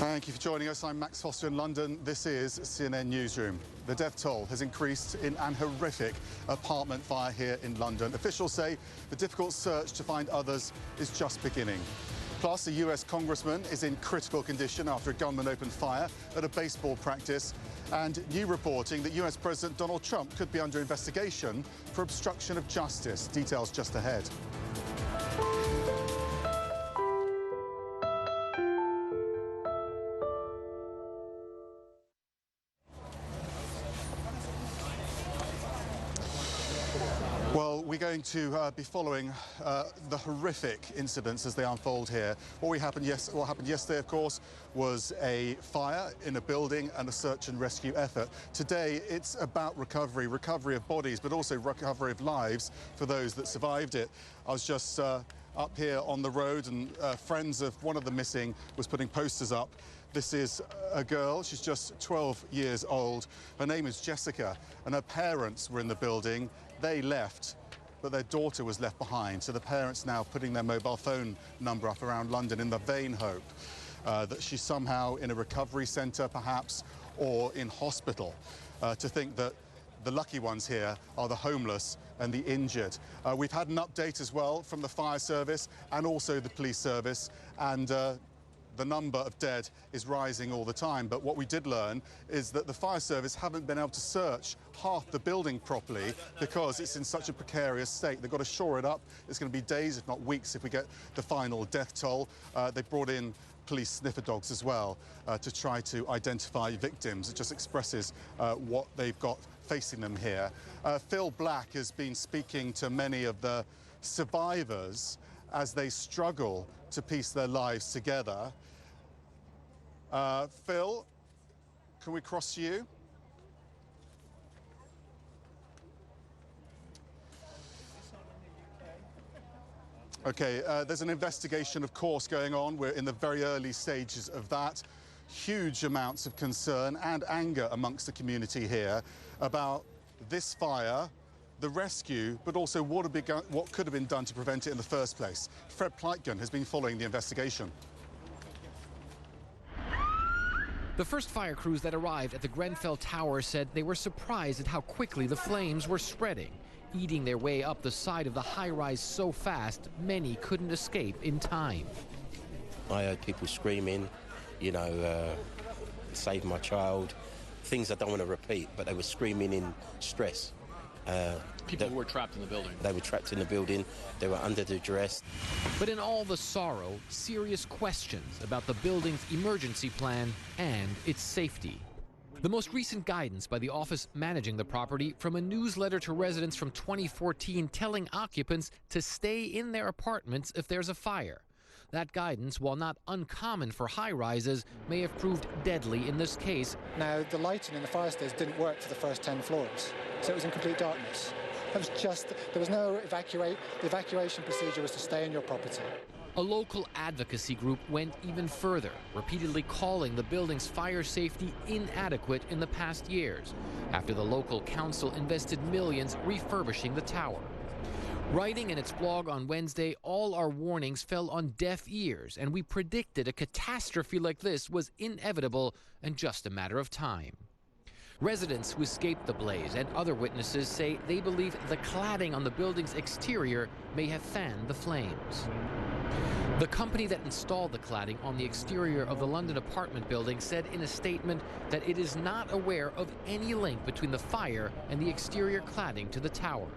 Thank you for joining us. I'm Max Foster in London. This is CNN Newsroom. The death toll has increased in an horrific apartment fire here in London. Officials say the difficult search to find others is just beginning. Plus, a US congressman is in critical condition after a gunman opened fire at a baseball practice. And new reporting that US President Donald Trump could be under investigation for obstruction of justice. Details just ahead. Well, we're going to be following the horrific incidents as they unfold here. What happened yesterday, of course, was a fire in a building and a search and rescue effort. Today, it's about recovery of bodies, but also recovery of lives for those that survived it. I was just up here on the road, and friends of one of the missing was putting posters up. This is a girl, she's just 12 years old. Her name is Jessica, and her parents were in the building. They left, but their daughter was left behind. So the parents now putting their mobile phone number up around London in the vain hope that she's somehow in a recovery centre, perhaps, or in hospital. To think that the lucky ones here are the homeless and the injured. We've had an update as well from the fire service and also the police service, and the number of dead is rising all the time. But what we did learn is that the fire service haven't been able to search half the building properly because it's in such a precarious state. They've got to shore it up. It's going to be days, if not weeks, if we get the final death toll. They brought in police sniffer dogs as well to try to identify victims. It just expresses what they've got facing them here. Phil Black has been speaking to many of the survivors as they struggle to piece their lives together. Phil, can we cross to you? Okay, there's an investigation, of course, going on. We're in the very early stages of that. Huge amounts of concern and anger amongst the community here about this fire, the rescue, but also what could have been done to prevent it in the first place. Fred Pleitgen has been following the investigation. The first fire crews that arrived at the Grenfell Tower said they were surprised at how quickly the flames were spreading, eating their way up the side of the high-rise so fast many couldn't escape in time. I heard people screaming, you know, save my child, things I don't want to repeat, but they were screaming in stress. People who were trapped in the building. They were trapped in the building. They were under duress. But in all the sorrow, serious questions about the building's emergency plan and its safety. The most recent guidance by the office managing the property from a newsletter to residents from 2014 telling occupants to stay in their apartments if there's a fire. That guidance, while not uncommon for high-rises, may have proved deadly in this case. Now, the lighting in the fire stairs didn't work for the first 10 floors, so it was in complete darkness. There was no evacuate. The evacuation procedure was to stay in your property. A local advocacy group went even further, repeatedly calling the building's fire safety inadequate in the past years, after the local council invested millions refurbishing the tower. Writing in its blog on Wednesday, all our warnings fell on deaf ears, and we predicted a catastrophe like this was inevitable and just a matter of time. Residents who escaped the blaze and other witnesses say they believe the cladding on the building's exterior may have fanned the flames. The company that installed the cladding on the exterior of the London apartment building said in a statement that it is not aware of any link between the fire and the exterior cladding to the tower.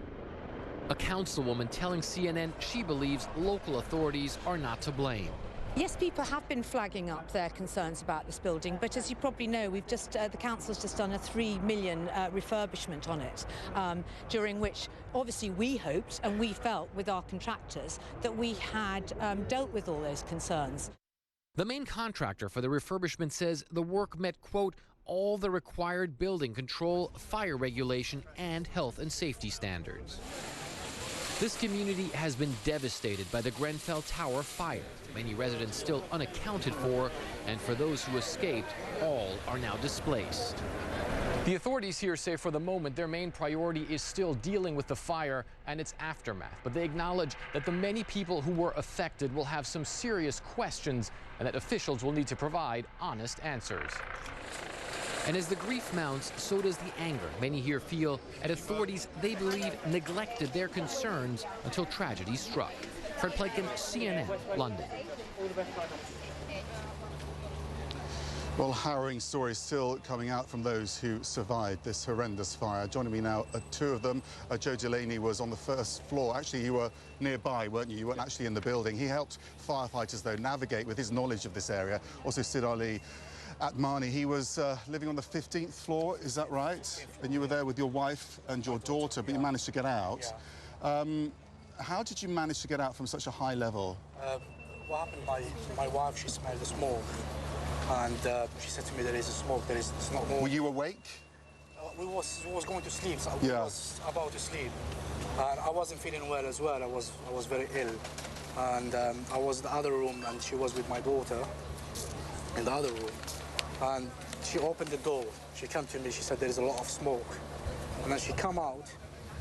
A councilwoman telling CNN she believes local authorities are not to blame. Yes, people have been flagging up their concerns about this building, but as you probably know, the council's just done a $3 million refurbishment on it, during which obviously we hoped and we felt with our contractors that we had dealt with all those concerns. The main contractor for the refurbishment says the work met, quote, all the required building control, fire regulation, and health and safety standards. This community has been devastated by the Grenfell Tower fire. Many residents still unaccounted for, and for those who escaped, all are now displaced. The authorities here say for the moment their main priority is still dealing with the fire and its aftermath, but they acknowledge that the many people who were affected will have some serious questions and that officials will need to provide honest answers. And as the grief mounts, so does the anger many here feel at authorities they believe neglected their concerns until tragedy struck. Fred Pleitgen, CNN, London. Well, harrowing stories still coming out from those who survived this horrendous fire. Joining me now are two of them. Joe Delaney was on the first floor. Actually, you were nearby, weren't you? You weren't actually in the building. He helped firefighters, though, navigate with his knowledge of this area. Also, Sid Ali Atmani, he was living on the 15th floor, is that right? And you were there with your wife and your daughter, but you managed to get out. How did you manage to get out from such a high level? What happened, my wife, she smelled the smoke. And she said to me, there is a smoke, it's not more. Were you awake? We was going to sleep, so yeah. I was about to sleep. And I wasn't feeling well as well, I was very ill. And I was in the other room, and she was with my daughter in the other room. And she opened the door, she came to me, she said, there is a lot of smoke. And then she come out,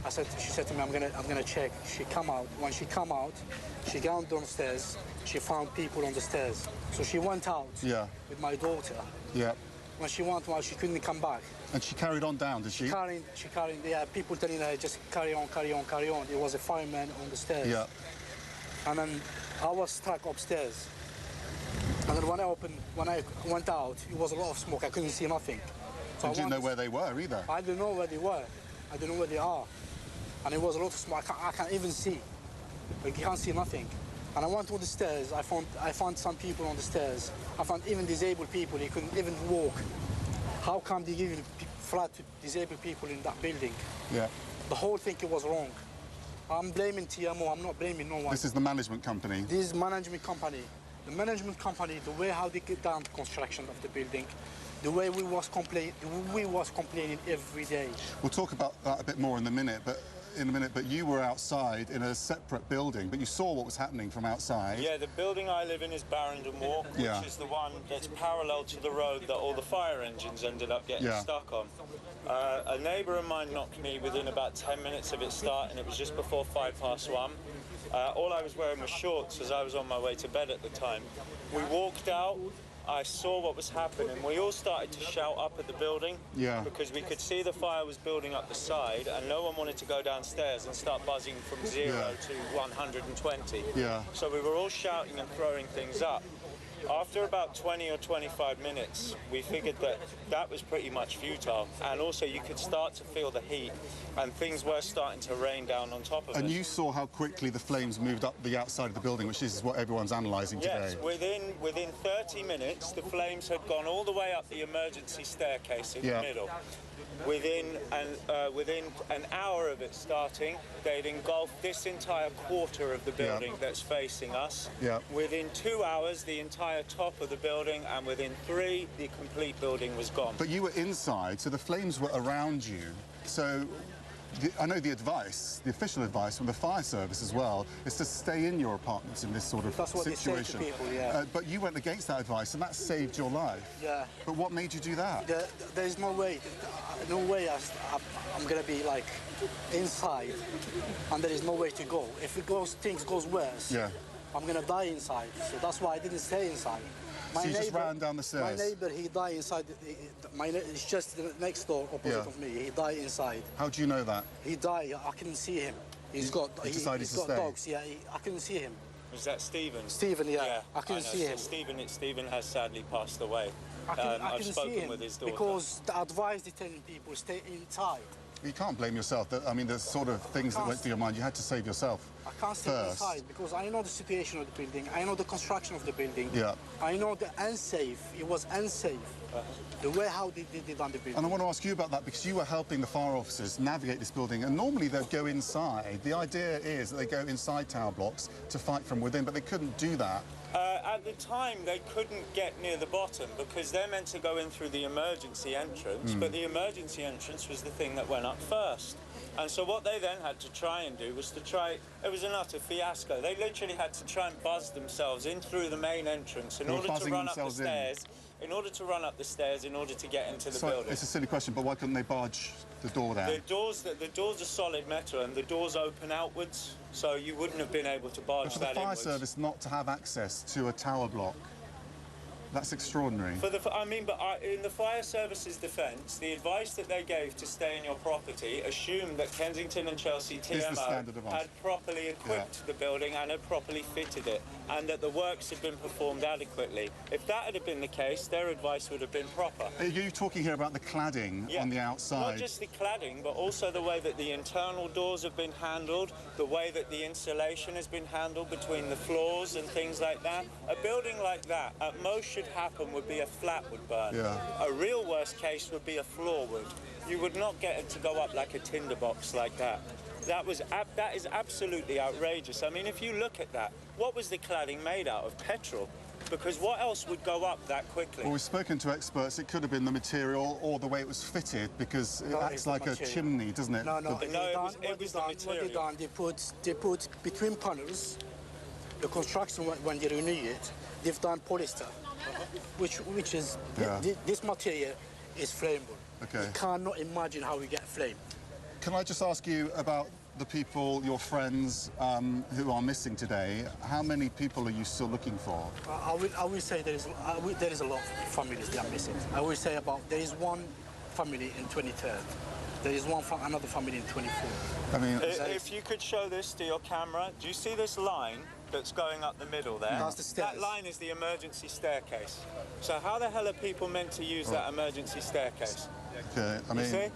she said to me, I'm gonna check. She come out, when she come out, she got downstairs, she found people on the stairs. So she went out with my daughter. Yeah. When she went out, she couldn't come back. And she carried on down, did she? She carried, yeah, people telling her, just carry on, carry on, carry on. There was a fireman on the stairs. Yeah. And then I was stuck upstairs. And then when I went out, it was a lot of smoke. I couldn't see nothing. So you didn't know where they were either? I didn't know where they were. I didn't know where they are. And it was a lot of smoke. I can't even see. Like, you can't see nothing. And I went to the stairs. I found some people on the stairs. I found even disabled people. They couldn't even walk. How come they give flat to disabled people in that building? Yeah. The whole thing was wrong. I'm blaming TMO. I'm not blaming no one. This is the management company? This is management company. The management company, the way how they get down the construction of the building, the way we was complaining every day. We'll talk about that a bit more in a minute, but you were outside in a separate building, but you saw what was happening from outside. Yeah, the building I live in is Barrington Walk, which is the one that's parallel to the road that all the fire engines ended up getting stuck on. A neighbour of mine knocked me within about 10 minutes of it starting. It was just before 1:05. All I was wearing was shorts as I was on my way to bed at the time. We walked out. I saw what was happening. We all started to shout up at the building because we could see the fire was building up the side and no one wanted to go downstairs and start buzzing from 0 to 120. Yeah. So we were all shouting and throwing things up. After about 20 or 25 minutes, we figured that that was pretty much futile. And also you could start to feel the heat and things were starting to rain down on top of us. And you saw how quickly the flames moved up the outside of the building, which is what everyone's analysing today. Yes, within 30 minutes, the flames had gone all the way up the emergency staircase in the middle. Within an hour of it starting, they'd engulfed this entire quarter of the building that's facing us. Yeah. Within 2 hours, the entire top of the building, and within 3, the complete building was gone. But you were inside, so the flames were around you. So I know the official advice from the fire service as well, is to stay in your apartments in this sort of That's what situation. they say to people, but you went against that advice, and that saved your life. Yeah. But what made you do that? There's no way I'm gonna be like inside, and there is no way to go. If things goes worse, I'm gonna die inside. So that's why I didn't stay inside. So you just ran down the stairs? My neighbor, he died inside. It's just next door, opposite of me. He died inside. How do you know that? He died. I couldn't see him. He's got dogs. Yeah, I couldn't see him. Was that Stephen? Stephen, yeah. I couldn't see him. Stephen has sadly passed away. I've spoken with his daughter. Because the advice they're telling people, stay inside. You can't blame yourself. I mean, the sort of things that went through your mind, you had to save yourself. I can't stay inside because I know the situation of the building. I know the construction of the building. Yeah. I know the unsafe. It was unsafe. The way how they done the building. And I want to ask you about that because you were helping the fire officers navigate this building, and normally they'd go inside. The idea is that they go inside tower blocks to fight from within, but they couldn't do that. At the time, they couldn't get near the bottom because they're meant to go in through the emergency entrance, but the emergency entrance was the thing that went up first. And so what they then had to try and do was it was an utter fiasco. They literally had to try and buzz themselves in through the main entrance in order to run up the stairs in order to run up the stairs, in order to get into the Sorry, building. it's a silly question, but why couldn't they barge the door down? The doors are solid metal, and the doors open outwards, so you wouldn't have been able to barge For the that fire inwards. service not to have access to a tower block, that's extraordinary. In the fire service's defence, the advice that they gave to stay in your property assumed that Kensington and Chelsea TMO had properly equipped the building and had properly fitted it, and that the works had been performed adequately. If that had been the case, their advice would have been proper. Are you talking here about the cladding on the outside? Not just the cladding, but also the way that the internal doors have been handled, the way that the insulation has been handled between the floors and things like that. A building like that, at most, should happen would be a flat would burn. Yeah. A real worst case would be a floor would. You would not get it to go up like a tinder box like that. That is absolutely outrageous. I mean, if you look at that, what was the cladding made out of? Petrol. Because what else would go up that quickly? Well, we've spoken to experts. It could have been the material or the way it was fitted, because it acts like a chimney, doesn't it? No, it was the material. What they put between panels, the construction when they renew it, they've done polyester, which is this material is flammable. Okay. You cannot imagine how we get flame. Can I just ask you about the people, your friends, who are missing today? How many people are you still looking for? I will say there is a lot of families that are missing. I will say there is one family in 23rd. There is another family in 24th. I mean, if you could show this to your camera, do you see this line that's going up the middle there? That's the stairs. That line is the emergency staircase. So how the hell are people meant to use that emergency staircase? Okay, I mean, you see?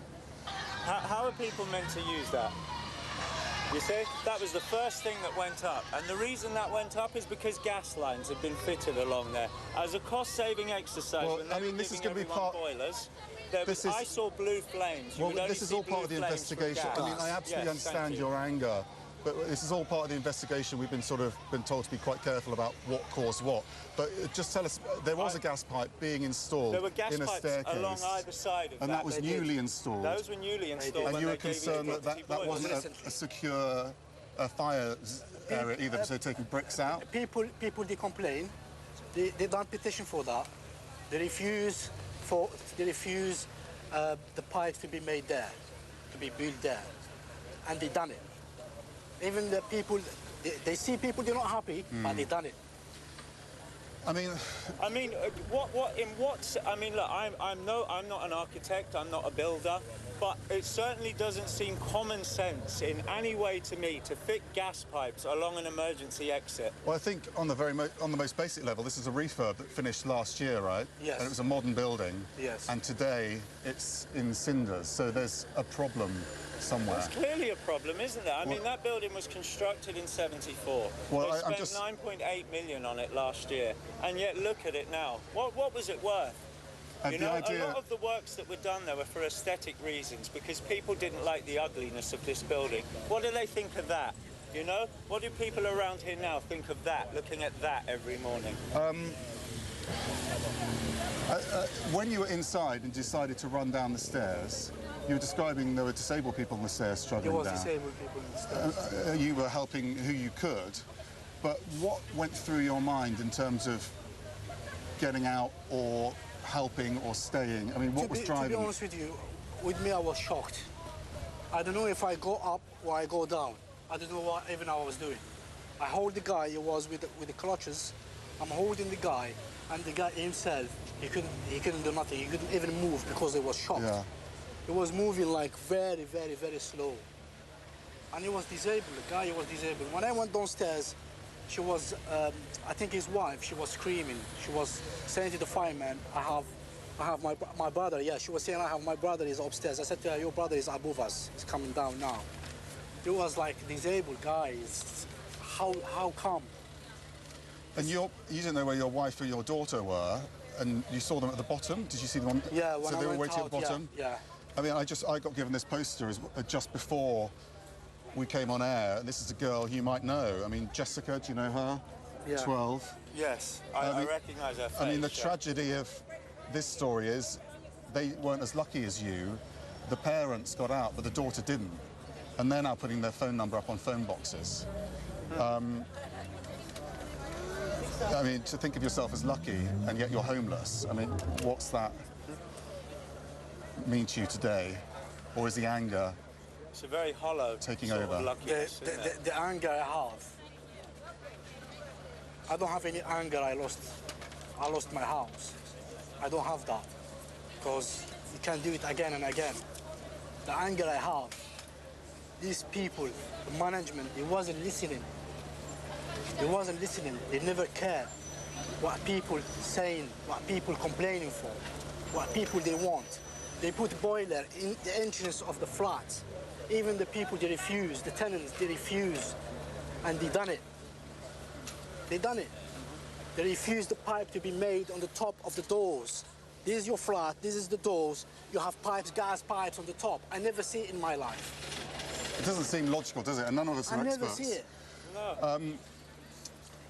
How are people meant to use that? You see? That was the first thing that went up. And the reason that went up is because gas lines had been fitted along there. As a cost-saving exercise, well, when they I mean, were this is giving going to be everyone part. boilers, I saw blue flames. Well, this is all part of the investigation. I mean, I absolutely understand your anger, but this is all part of the investigation. We've been told to be quite careful about what caused what. But just tell us, there was a gas pipe being installed there were gas in a pipes staircase along either side of and that was newly installed. Those were newly installed. And when you were they gave concerned you the that wasn't a secure fire area either, so taking bricks out? People they complain. They don't petition for that. They refuse the pipes to be made there, to be built there, and they done it. Even the people, they see people they're not happy, but they done it. I mean, look, I'm not an architect, I'm not a builder, but it certainly doesn't seem common sense in any way to me to fit gas pipes along an emergency exit. Well, I think on the most basic level, this is a refurb that finished last year, right? Yes. And it was a modern building. Yes. And today it's in cinders, so there's a problem somewhere. There's clearly a problem, isn't there? I mean, that building was constructed in '74. Well, they spent 9.8 million on it last year, and yet look at it now. What was it worth? And you know, a lot of the works that were done there were for aesthetic reasons, because people didn't like the ugliness of this building. What do they think of that? You know, what do people around here now think of that, looking at that every morning? When you were inside and decided to run down the stairs, you were describing there were disabled people on the stairs struggling down. There was disabled people on the stairs. You were helping who you could, but what went through your mind in terms of getting out or helping or staying? I mean, what was driving? To be honest with you, with me I was shocked. I don't know if I go up or I go down. I don't know what even I was doing. I hold the guy, he was with the clutches. I'm holding the guy, and the guy himself, he couldn't do nothing. He couldn't even move because he was shocked. Yeah. He was moving like very, very, very slow. And he was disabled, the guy was disabled. When I went downstairs, she was, I think his wife, she was screaming. She was saying to the fireman, I have my brother, yeah, she was saying, my brother is upstairs. I said to her, your brother is above us, he's coming down now. He was like disabled guy. How come? And you didn't know where your wife or your daughter were, and you saw them at the bottom? Did you see them? Yeah, when so they I were went waiting out, at the bottom? Yeah. I mean, I got given this poster just before we came on air. And this is a girl you might know. I mean, Jessica, do you know her? Yeah. 12. Yes, I recognise her face. I mean, the tragedy of this story is they weren't as lucky as you. The parents got out, but the daughter didn't. And they're now putting their phone number up on phone boxes. I mean, to think of yourself as lucky and yet you're homeless, I mean, what's that mean to you today? Or is the anger It's a very hollow taking sort over? of luckiness, isn't it? The anger I have, I don't have any anger. I lost my house. I don't have that because you can do it again and again. The anger I have, these people, the management, they wasn't listening. They wasn't listening. They never cared what people saying, what people complaining for, what people they want. They put boiler in the entrance of the flats. Even the people, they refuse, the tenants, they refuse, and they done it. They done it. They refused the pipe to be made on the top of the doors. This is your flat, this is the doors. You have pipes, gas pipes on the top. I never see it in my life. It doesn't seem logical, does it? And none of us are experts. I never see it. No.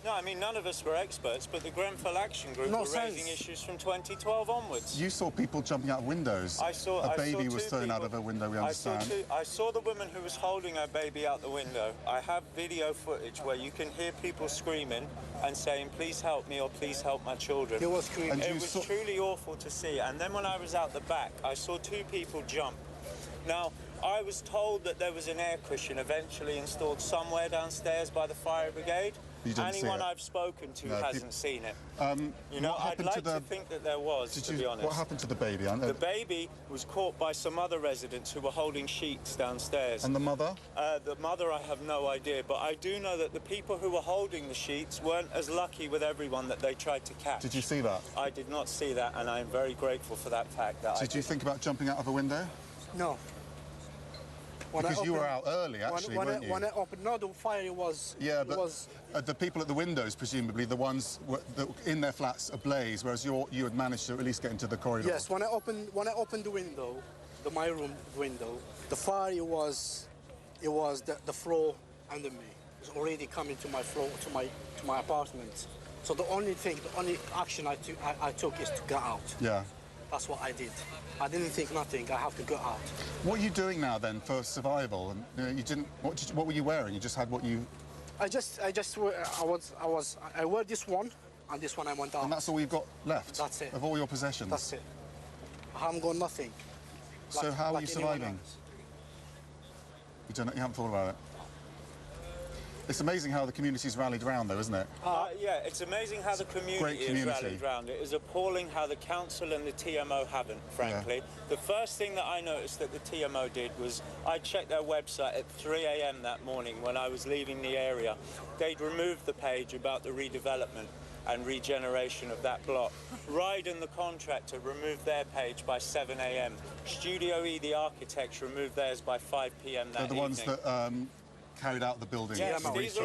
No, I mean, none of us were experts, but the Grenfell Action Group were raising issues from 2012 onwards. You saw people jumping out of windows. A baby was thrown out of a window, we understand. I saw the woman who was holding her baby out the window. I have video footage where you can hear people screaming and saying, please help me or please help my children. They were screaming. It was truly awful to see. And then when I was out the back, I saw two people jump. Now, I was told that there was an air cushion eventually installed somewhere downstairs by the fire brigade. Anyone I've spoken to hasn't seen it. You know, I'd like to think that there was, to be honest. What happened to the baby? The baby was caught by some other residents who were holding sheets downstairs. And the mother? The mother, I have no idea, but I do know that the people who were holding the sheets weren't as lucky with everyone that they tried to catch. Did you see that? I did not see that, and I am very grateful for that fact. Did you think about jumping out of a window? No. Because you were out early, actually, weren't you? When I opened, no, the fire was... Yeah, but the people at the windows, presumably, the ones in their flats ablaze, whereas you had managed to at least get into the corridor. Yes, when I opened the window, my room window, the fire was the floor under me. It was already coming to my floor, to my apartment. So the only action I took is to get out. Yeah. That's what I did. I didn't think nothing. I have to go out. What are you doing now then for survival? And you didn't. What were you wearing? You just had what you. I wear this one, and this one I went out. And that's all you've got left. That's it. Of all your possessions. That's it. I haven't got nothing. So how are you surviving? You haven't thought about it. It's amazing how the community's rallied around, though, isn't it? Yeah, it's amazing how the community is rallied around. It is appalling how the council and the TMO haven't, frankly. Yeah. The first thing that I noticed that the TMO did was I checked their website at 3 a.m. that morning when I was leaving the area. They'd removed the page about the redevelopment and regeneration of that block. Ryden, the contractor, removed their page by 7 a.m. Studio E, the architects, removed theirs by 5 p.m. that evening. They're the ones that carried out the building. Yes, these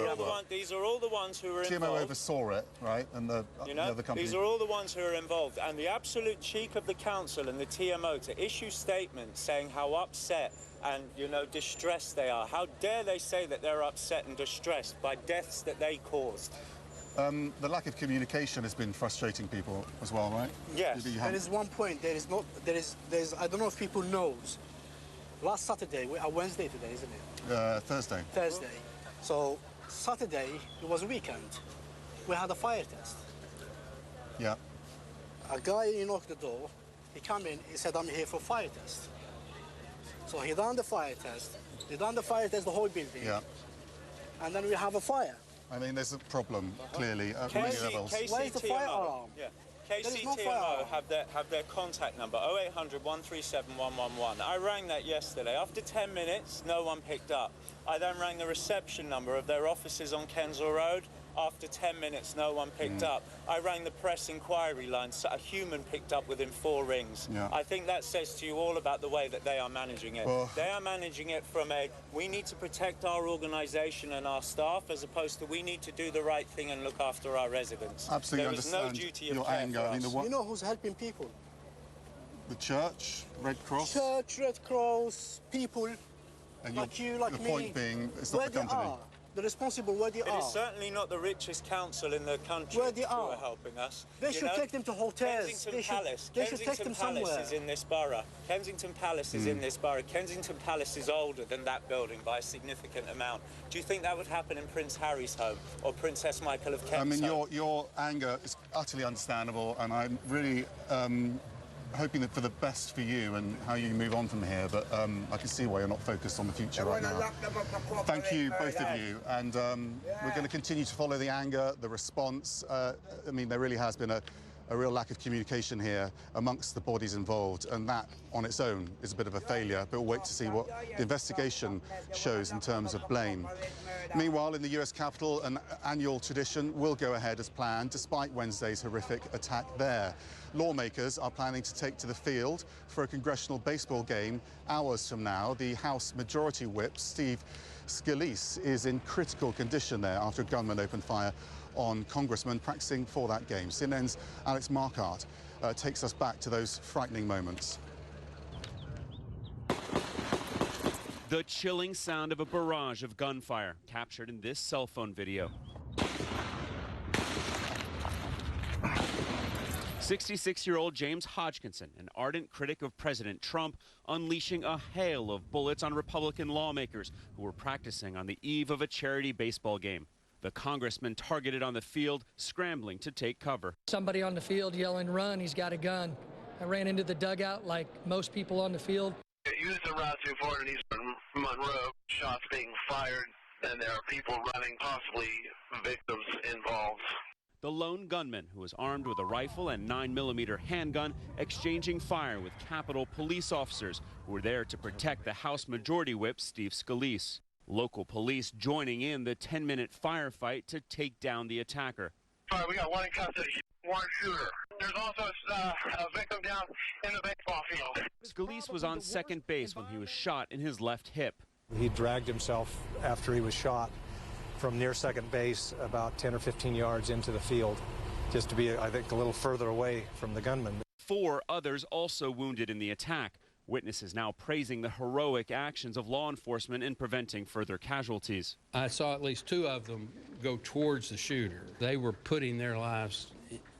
are all the ones who were involved. TMO oversaw it, right? And the other company. These are all the ones who are involved. And the absolute cheek of the council and the TMO to issue statements saying how upset and, distressed they are. How dare they say that they're upset and distressed by deaths that they caused? The lack of communication has been frustrating people as well, right? Yes. There is one point. There is I don't know if people knows. Last Saturday, Wednesday today, isn't it? Thursday. Thursday. So Saturday, it was a weekend. We had a fire test. Yeah. A guy, he knocked the door. He came in, he said, I'm here for fire test. So he done the fire test. They done the fire test, the whole building. Yeah. And then we have a fire. I mean, there's a problem, clearly, at many levels. Where's the fire alarm? Yeah. KCTMO have their contact number, 0800 137 111. I rang that yesterday. After 10 minutes, no one picked up. I then rang the reception number of their offices on Kensal Road. After 10 minutes, no one picked up. I rang the press inquiry line, so a human picked up within 4 rings. Yeah. I think that says to you all about the way that they are managing it. Well, they are managing it from we need to protect our organisation and our staff, as opposed to we need to do the right thing and look after our residents. Absolutely there is no duty of care for us. You know who's helping people? The church, Red Cross? Church, Red Cross, people and like you, like me. The point being, it's not the company. the responsible where they are. It is certainly not the richest council in the country where they who are helping us. They should take them to hotels. Kensington Palace. They should take them Palace somewhere. is in this borough. Kensington Palace is in this borough. Kensington Palace is older than that building by a significant amount. Do you think that would happen in Prince Harry's home or Princess Michael of Kent's I mean, home? your anger is utterly understandable, and I'm really hoping that for the best for you and how you move on from here, but I can see why you're not focused on the future right now. Thank you, both of you, and we're going to continue to follow the anger, the response. I mean, there really has been a real lack of communication here amongst the bodies involved, and that on its own is a bit of a failure, but we'll wait to see what the investigation shows in terms of blame. Meanwhile, in the US Capitol, an annual tradition will go ahead as planned, despite Wednesday's horrific attack there. Lawmakers are planning to take to the field for a congressional baseball game hours from now. The House Majority Whip, Steve Scalise, is in critical condition there after a gunman opened fire on congressmen practicing for that game. CNN's Alex Marquardt takes us back to those frightening moments. The chilling sound of a barrage of gunfire captured in this cell phone video. 66-year-old James Hodgkinson, an ardent critic of President Trump, unleashing a hail of bullets on Republican lawmakers who were practicing on the eve of a charity baseball game. The congressman targeted on the field, scrambling to take cover. Somebody on the field yelling, "Run, he's got a gun." I ran into the dugout like most people on the field. Used the Route 240 in East Monroe, shots being fired, and there are people running, possibly victims involved. The lone gunman, who was armed with a rifle and 9mm handgun, exchanging fire with Capitol police officers who were there to protect the House Majority Whip, Steve Scalise. Local police joining in the 10-minute firefight to take down the attacker. All right, we got one in custody, one shooter. There's also a victim down in the baseball field. Scalise was on second base when he was shot in his left hip. He dragged himself after he was shot from near second base about 10 or 15 yards into the field, just to be, I think, a little further away from the gunman. 4 others also wounded in the attack. Witnesses now praising the heroic actions of law enforcement in preventing further casualties. I saw at least 2 of them go towards the shooter. They were putting their lives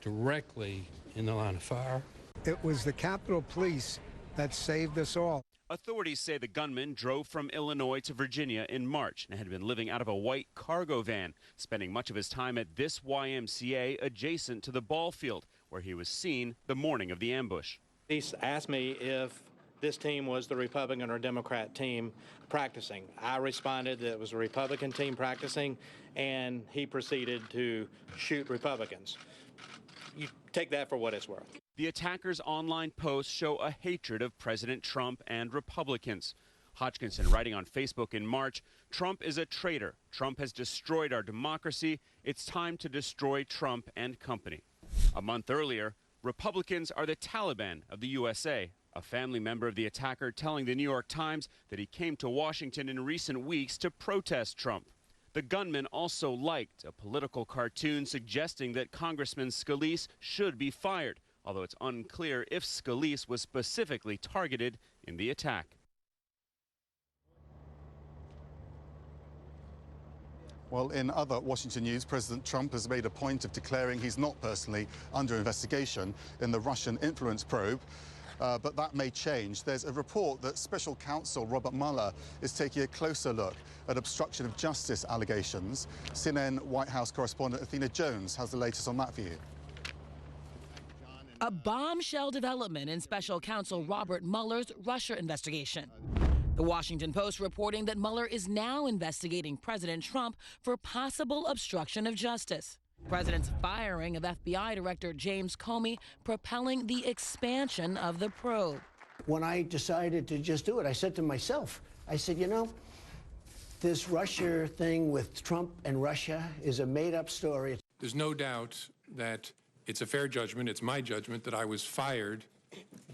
directly in the line of fire. It was the Capitol Police that saved us all. Authorities say the gunman drove from Illinois to Virginia in March and had been living out of a white cargo van, spending much of his time at this YMCA adjacent to the ball field, where he was seen the morning of the ambush. He asked me if this team was the Republican or Democrat team practicing. I responded that it was a Republican team practicing, and he proceeded to shoot Republicans. You take that for what it's worth. The attacker's online posts show a hatred of President Trump and Republicans. Hodgkinson writing on Facebook in March, "Trump is a traitor. Trump has destroyed our democracy. It's time to destroy Trump and company." A month earlier, Republicans are the Taliban of the USA. A family member of the attacker telling the New York Times that he came to Washington in recent weeks to protest Trump. The gunman also liked a political cartoon suggesting that Congressman Scalise should be fired, although it's unclear if Scalise was specifically targeted in the attack. Well, in other Washington news, President Trump has made a point of declaring he's not personally under investigation in the Russian influence probe. But that may change. There's a report that Special Counsel Robert Mueller is taking a closer look at obstruction of justice allegations. CNN White House correspondent Athena Jones has the latest on that for you. A bombshell development in Special Counsel Robert Mueller's Russia investigation. The Washington Post reporting that Mueller is now investigating President Trump for possible obstruction of justice. President's firing of FBI Director James Comey propelling the expansion of the probe. When I decided to just do it, I said to myself, I said, you know, this Russia thing with Trump and Russia is a made-up story. There's no doubt that it's a fair judgment, it's my judgment, that I was fired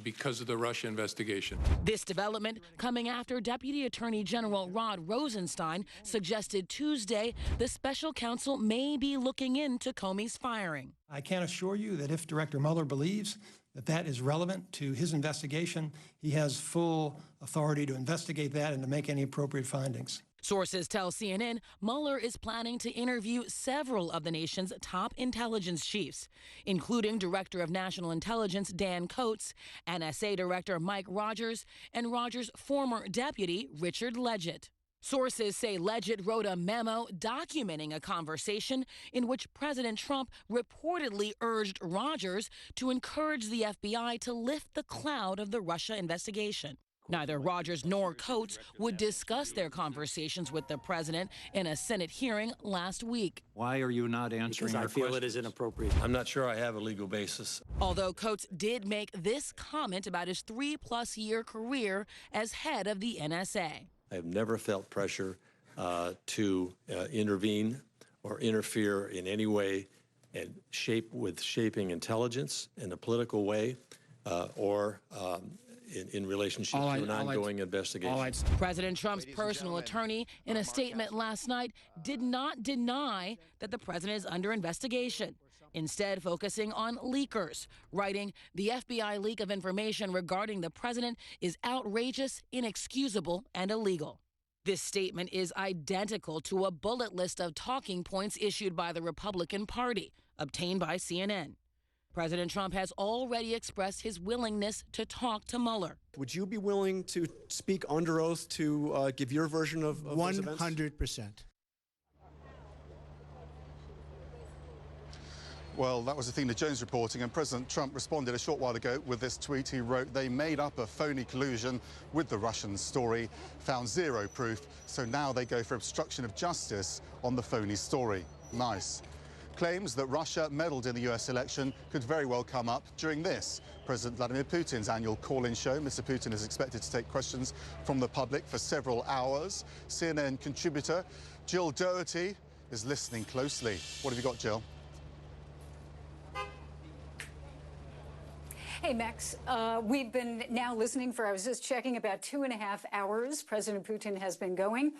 because of the Russia investigation. This development coming after Deputy Attorney General Rod Rosenstein suggested Tuesday the special counsel may be looking into Comey's firing. I can assure you that if Director Mueller believes that that is relevant to his investigation, he has full authority to investigate that and to make any appropriate findings. Sources tell CNN Mueller is planning to interview several of the nation's top intelligence chiefs, including Director of National Intelligence Dan Coats, NSA Director Mike Rogers, and Rogers' former deputy Richard Legett. Sources say Legett wrote a memo documenting a conversation in which President Trump reportedly urged Rogers to encourage the FBI to lift the cloud of the Russia investigation. Neither Rogers nor Coats would discuss their conversations with the president in a Senate hearing last week. Why are you not answering our questions? Because I feel it is inappropriate. I'm not sure I have a legal basis. Although Coats did make this comment about his 3+ year career as head of the NSA. I have never felt pressure to intervene or interfere in any way and shaping intelligence in a political way or in relationship to an ongoing investigation. President Trump's personal attorney, in a statement last night, did not deny that the president is under investigation, instead focusing on leakers, writing, "The FBI leak of information regarding the president is outrageous, inexcusable, and illegal." This statement is identical to a bullet list of talking points issued by the Republican Party, obtained by CNN. President Trump has already expressed his willingness to talk to Mueller. Would you be willing to speak under oath to give your version of those events? 100%. Well, that was Athena Jones reporting, and President Trump responded a short while ago with this tweet. He wrote, "They made up a phony collusion with the Russian story, found zero proof, so now they go for obstruction of justice on the phony story." Nice. Claims that Russia meddled in the US election could very well come up during this, President Vladimir Putin's annual call-in show. Mr. Putin is expected to take questions from the public for several hours. CNN contributor Jill Doherty is listening closely. What have you got, Jill? Hey, Max, we've been now listening for, I was just checking, about 2.5 hours. President Putin has been going.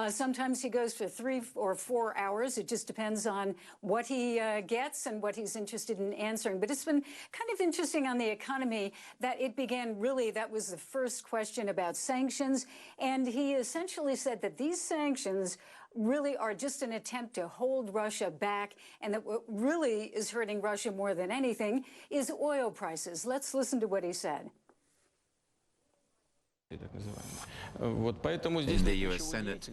Sometimes he goes for 3 or 4 hours. It just depends on what he gets and what he's interested in answering. But it's been kind of interesting on the economy that it began really, that was the first question about sanctions. And he essentially said that these sanctions really are just an attempt to hold Russia back, and that what really is hurting Russia more than anything is oil prices. Let's listen to what he said. In the U.S. Senate,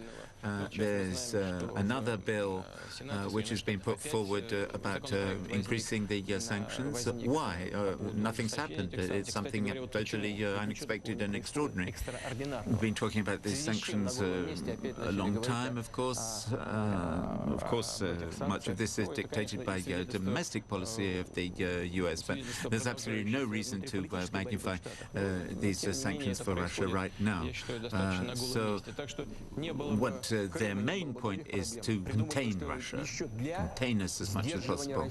there's another bill which has been put forward about increasing the sanctions. Why? Nothing's happened. It's something totally unexpected and extraordinary. We've been talking about these sanctions a long time, of course. Much of this is dictated by domestic policy of the U.S., but there's absolutely no reason to magnify these sanctions for Russia right now. So what their main point is to contain Russia, contain us as much as possible.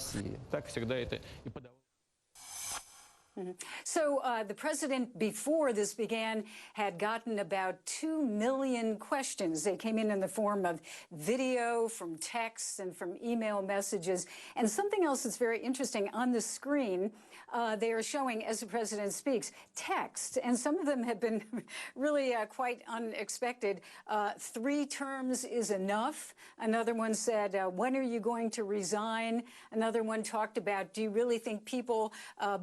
So the president, before this began, had gotten about 2 million questions. They came in the form of video, from texts, and from email messages. And something else that's very interesting, on the screen, they are showing, as the president speaks, text. And some of them have been really quite unexpected. 3 terms is enough. Another one said, when are you going to resign? Another one talked about, do you really think people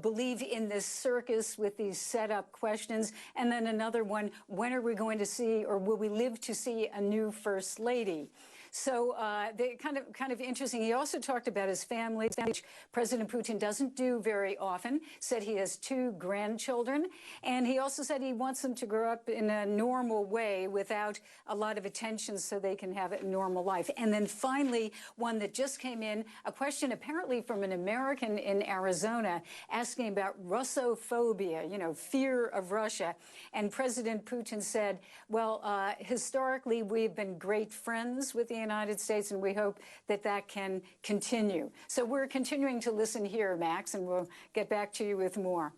believe in this circus with these set-up questions? And then another one, when are we going to see, or will we live to see, a new first lady? So they kind of interesting. He also talked about his family, which President Putin doesn't do very often. Said he has 2 grandchildren, and he also said he wants them to grow up in a normal way without a lot of attention, so they can have a normal life. And then finally, one that just came in, a question apparently from an American in Arizona, asking about Russophobia, you know, fear of Russia. And President Putin said, well, historically, we've been great friends with the United States, and we hope that that can continue. So we're continuing to listen here, Max, and we'll get back to you with more.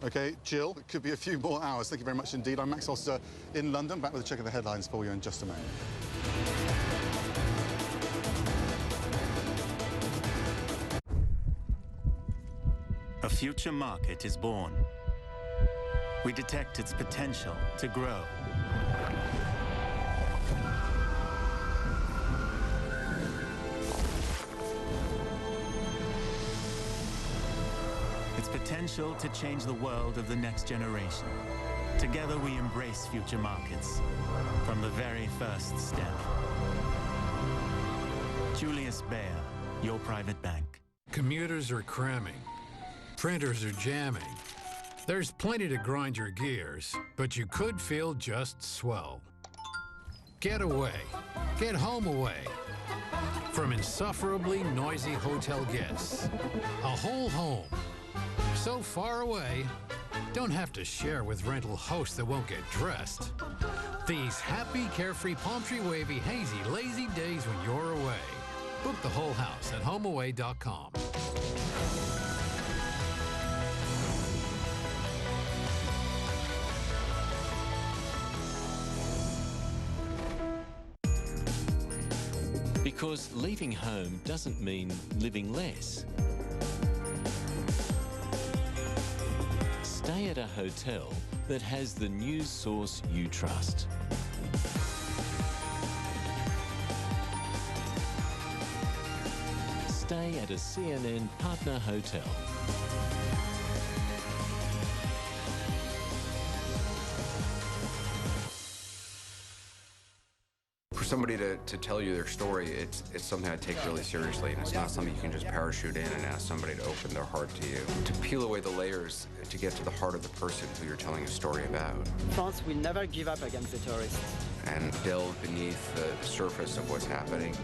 Okay, Jill, it could be a few more hours. Thank you very much indeed. I'm Max Oster in London. Back with a check of the headlines for you in just a moment. A future market is born. we detect its potential to grow. Its potential to change the world of the next generation. Together we embrace future markets from the very first step. Julius Baer, your private bank. Commuters are cramming. Printers are jamming. There's plenty to grind your gears, but you could feel just swell. Get away. Get home away. From insufferably noisy hotel guests. A whole home. So far away, don't have to share with rental hosts that won't get dressed. These happy, carefree, palm tree wavy, hazy, lazy days when you're away. Book the whole house at homeaway.com. Because leaving home doesn't mean living less. Stay at a hotel that has the news source you trust. Stay at a CNN partner hotel. For somebody to tell you their story, it's something I take really seriously, and it's not something you can just parachute in and ask somebody to open their heart to you. To peel away the layers to get to the heart of the person who you're telling a story about. France will never give up against the terrorists. And delve beneath the surface of what's happening.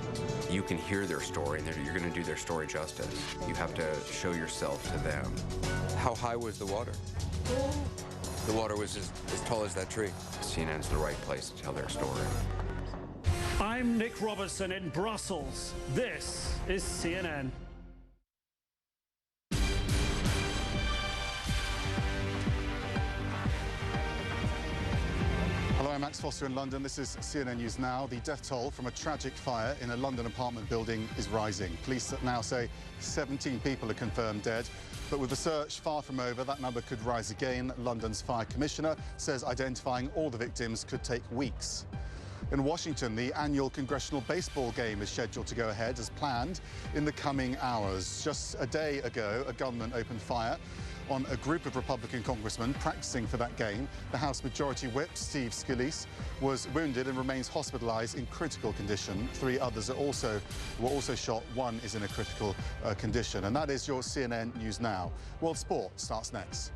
You can hear their story, and you're going to do their story justice. You have to show yourself to them. How high was the water? The water was as tall as that tree. CNN's the right place to tell their story. I'm Nick Robertson in Brussels. This is CNN. Hello, I'm Max Foster in London. This is CNN News Now. The death toll from a tragic fire in a London apartment building is rising. Police now say 17 people are confirmed dead. But with the search far from over, that number could rise again. London's fire commissioner says identifying all the victims could take weeks. In Washington, the annual congressional baseball game is scheduled to go ahead as planned in the coming hours. Just a day ago, a gunman opened fire on a group of Republican congressmen practicing for that game. The House Majority Whip, Steve Scalise, was wounded and remains hospitalized in critical condition. 3 others were also shot. 1 is in a critical condition. And that is your CNN News Now. World Sport starts next.